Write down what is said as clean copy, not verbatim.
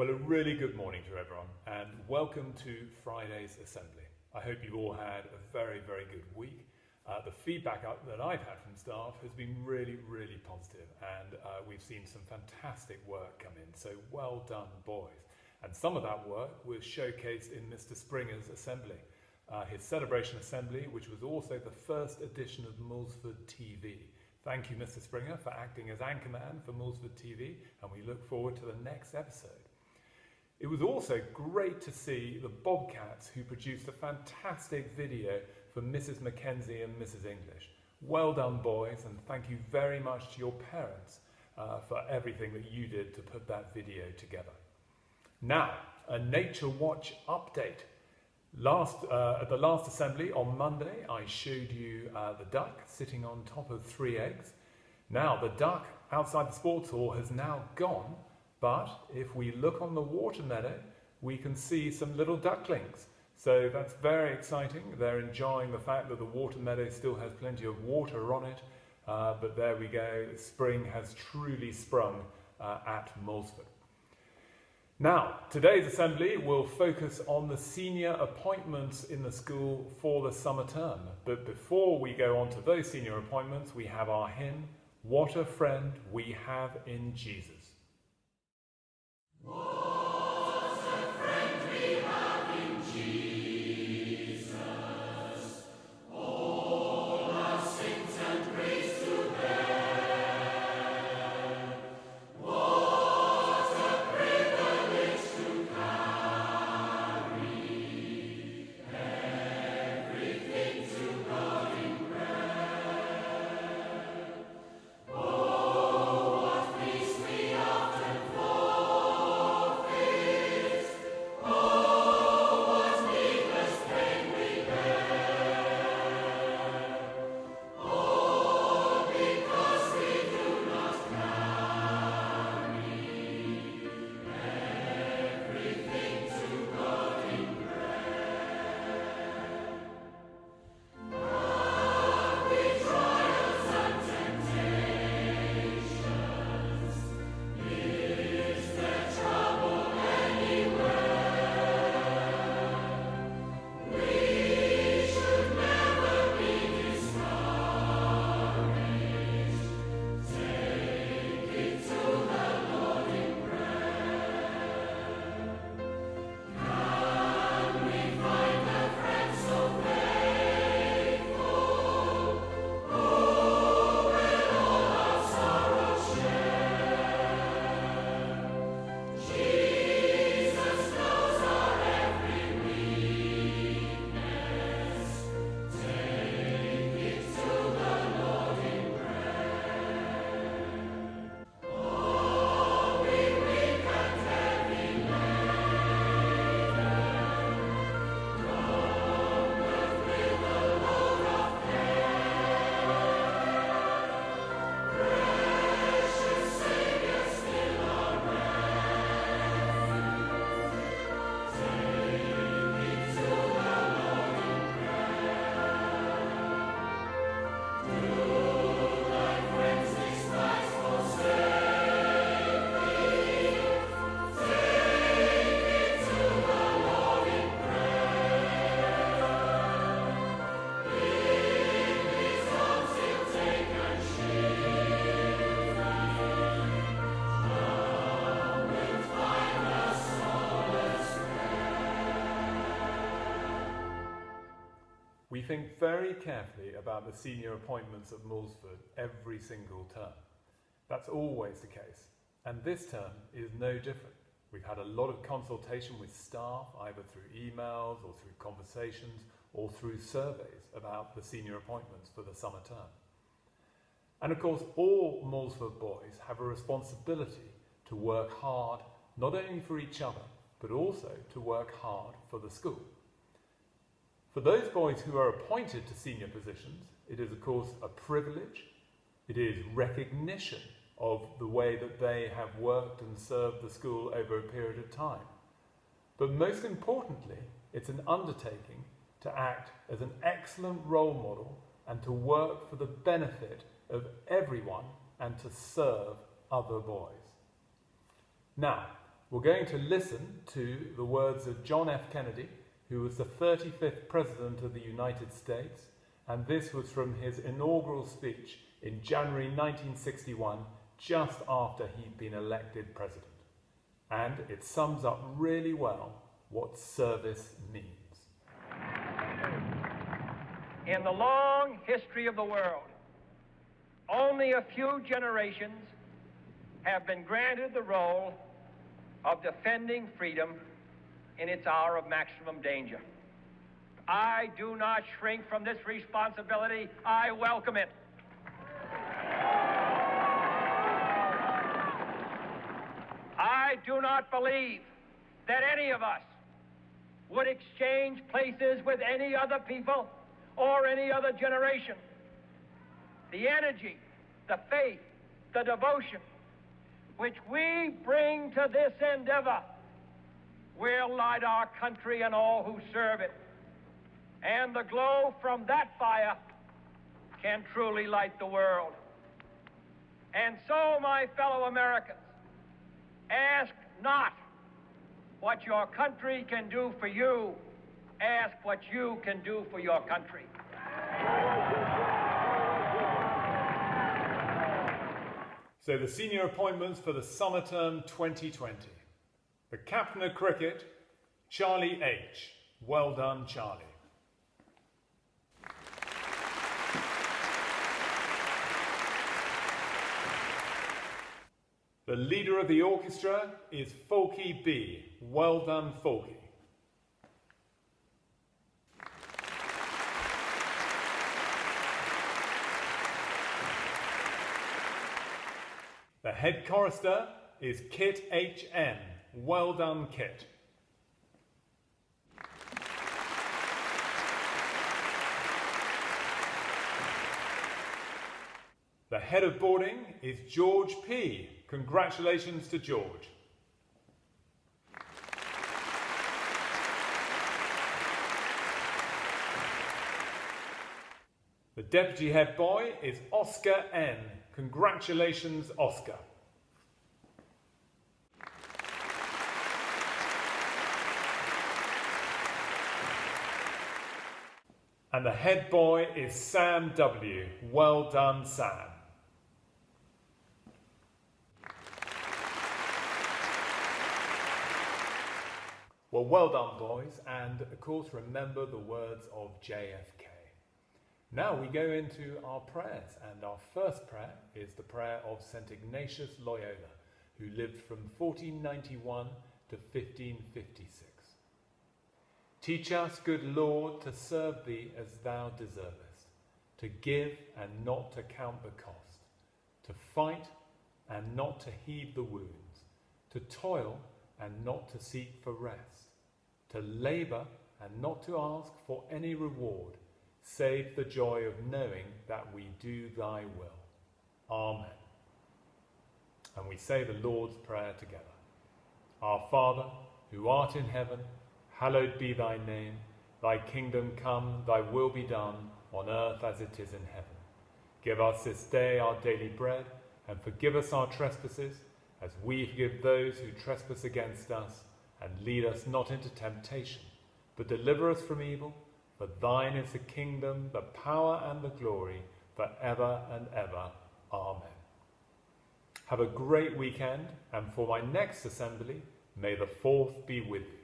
Well, a really good morning to everyone and welcome to Friday's Assembly. I hope you've all had a very, very good week. The feedback that I've had from staff has been really, really positive, and we've seen some fantastic work come in, so well done, boys. And some of that work was showcased in Mr. Springer's assembly, his celebration assembly, which was also the first edition of Mulsford TV. Thank you, Mr. Springer, for acting as anchorman for Mulsford TV, and we look forward to the next episode. It was also great to see the Bobcats, who produced a fantastic video for Mrs. Mackenzie and Mrs. English. Well done, boys, and thank you very much to your parents for everything that you did to put that video together. Now, a Nature Watch update. At the last assembly on Monday, I showed you the duck sitting on top of 3 eggs. Now, the duck outside the sports hall has now gone, but if we look on the water meadow, we can see some little ducklings. So that's very exciting. They're enjoying the fact that the water meadow still has plenty of water on it, but there we go, spring has truly sprung at Mulsford. Now, today's assembly will focus on the senior appointments in the school for the summer term. But before we go on to those senior appointments, we have our hymn, What a Friend We Have in Jesus. We think very carefully about the senior appointments at Mulsford every single term. That's always the case, and this term is no different. We've had a lot of consultation with staff, either through emails or through conversations or through surveys about the senior appointments for the summer term. And of course, all Mulsford boys have a responsibility to work hard, not only for each other, but also to work hard for the school. For those boys who are appointed to senior positions, it is of course a privilege. It is recognition of the way that they have worked and served the school over a period of time. But most importantly, it's an undertaking to act as an excellent role model and to work for the benefit of everyone and to serve other boys. Now, We're going to listen to the words of John F. Kennedy, who was the 35th President of the United States, and this was from his inaugural speech in January 1961, just after he'd been elected President. And it sums up really well what service means. In the long history of the world, only a few generations have been granted the role of defending freedom in its hour of maximum danger. I do not shrink from this responsibility. I welcome it. I do not believe that any of us would exchange places with any other people or any other generation. The energy, the faith, the devotion which we bring to this endeavor will light our country and all who serve it. And the glow from that fire can truly light the world. And so, my fellow Americans, ask not what your country can do for you, ask what you can do for your country. So the senior appointments for the summer term 2020. The captain of cricket, Charlie H. Well done, Charlie. The leader of the orchestra is Folky B. Well done, Folky. The head chorister is Kit H.N. Well done, Kit. The head of boarding is George P. Congratulations to George. The deputy head boy is Oscar N. Congratulations, Oscar. And the head boy is Sam W. Well done, Sam. Well done, boys, and of course remember the words of JFK. Now we go into our prayers, and our first prayer is the prayer of St. Ignatius Loyola, who lived from 1491 to 1556. Teach us, good Lord, to serve thee as thou deservest, to give and not to count the cost, to fight and not to heed the wounds, to toil and not to seek for rest, to labour and not to ask for any reward, save the joy of knowing that we do thy will. Amen. And we say the Lord's Prayer together. Our Father, who art in heaven, hallowed be thy name. Thy kingdom come, thy will be done, on earth as it is in heaven. Give us this day our daily bread, and forgive us our trespasses, as we forgive those who trespass against us. And lead us not into temptation, but deliver us from evil. For thine is the kingdom, the power, and the glory, for ever and ever. Amen. Have a great weekend, and for my next assembly, may the 4th be with you.